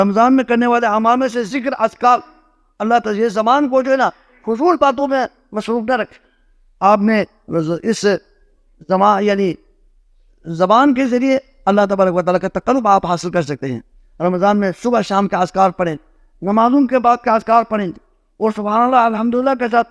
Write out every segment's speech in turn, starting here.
رمضان میں کرنے والے اعمال میں سے ذکر اذکار، اللہ تعالیٰ یہ زبان کو جو ہے نا فضول باتوں میں مصروف نہ رکھے. آپ نے اس زبان یعنی زبان کے ذریعے اللہ تبارک و تعالیٰ کا تقرب آپ حاصل کر سکتے ہیں. رمضان میں صبح شام کے اذکار پڑھیں، نمازوں کے بعد کے اذکار پڑھیں، اور سبحان اللہ الحمدللہ کے ساتھ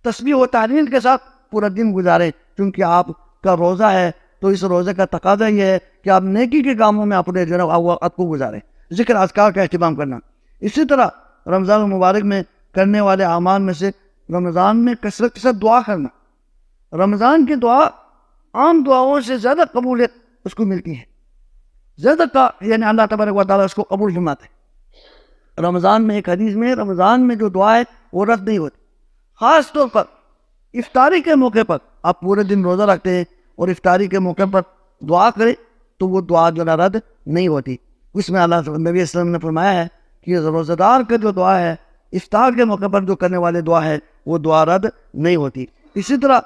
تسبیح و تحلیل کے ساتھ پورا دن گزاریں. کیونکہ آپ کا روزہ ہے تو اس روزے کا تقاضا یہ ہے کہ آپ نیکی کے کاموں میں اپنے جو ہے وقت کو گزاریں، ذکر اذکار کا اہتمام کرنا. اسی طرح رمضان المبارک میں کرنے والے اعمال میں سے رمضان میں کثرت کے ساتھ دعا کرنا. رمضان کی دعا عام دعاؤں سے زیادہ قبولیت اس کو ملتی ہے، زیادہ کا یعنی اللہ تبارک و تعالیٰ اس کو قبول فرماتے ہیں. رمضان میں ایک حدیث میں رمضان میں جو دعا ہے وہ رد نہیں ہوتی. خاص طور پر افطاری کے موقع پر آپ پورے دن روزہ رکھتے ہیں اور افطاری کے موقع پر دعا کریں تو وہ دعا جو ہے رد نہیں ہوتی. اس میں اللہ نبی صلی اللہ علیہ وسلم نے فرمایا ہے کہ روزہ دار کا جو دعا ہے افطار کے موقع پر جو کرنے والے دعا ہے وہ دعا رد نہیں ہوتی. اسی طرح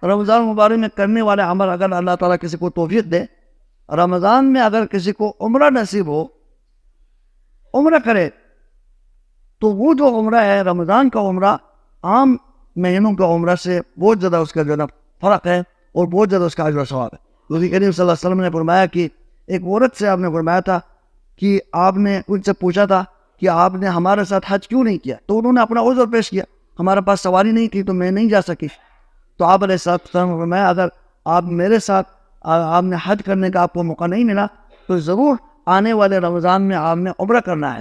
رمضان مبارک میں کرنے والے عمل اگر اللہ تعالیٰ کسی کو توفیق دے، رمضان میں اگر کسی کو عمرہ نصیب ہو، عمرہ کرے، تو وہ جو عمرہ ہے رمضان کا عمرہ عام مہینوں کا عمرہ سے بہت زیادہ اس کا جو ہے فرق ہے اور بہت زیادہ اس کا اجر و ثواب ہے. نبی کریم صلی اللہ علیہ وسلم نے فرمایا کہ ایک عورت سے آپ نے فرمایا تھا کہ آپ نے ان سے پوچھا تھا کہ آپ نے ہمارے ساتھ حج کیوں نہیں کیا، تو انہوں نے اپنا عذر پیش کیا، ہمارے پاس سواری نہیں تھی تو میں نہیں جا سکی. تو آپ علیہ السلام نے فرمایا اگر آپ میرے ساتھ آپ نے حج کرنے کا آپ کو موقع نہیں ملا تو ضرور آنے والے رمضان میں آپ نے عمرہ کرنا ہے.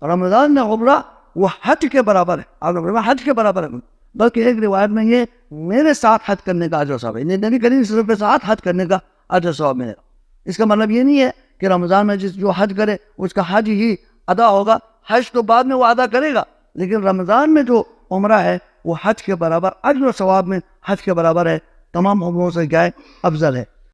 رمضان میں عمرہ وہ حج کے برابر ہے، آپ نے فرمایا حج کے برابر ہے. بلکہ ایک روایت میں یہ میرے ساتھ حج کرنے کا اجر و ثواب ہے، نبی کریم صلی اللہ علیہ وسلم کے ساتھ حج کرنے کا اجر و ثواب ملے گا. اس کا مطلب یہ نہیں ہے کہ رمضان میں جو حج کرے اس کا حج ہی ادا ہوگا، حج تو بعد میں وہ ادا کرے گا، لیکن رمضان میں جو عمرہ ہے وہ حج کے برابر اجر و ثواب میں حج کے برابر ہے، تمام عمروں سے کیا ہے افضل ہے.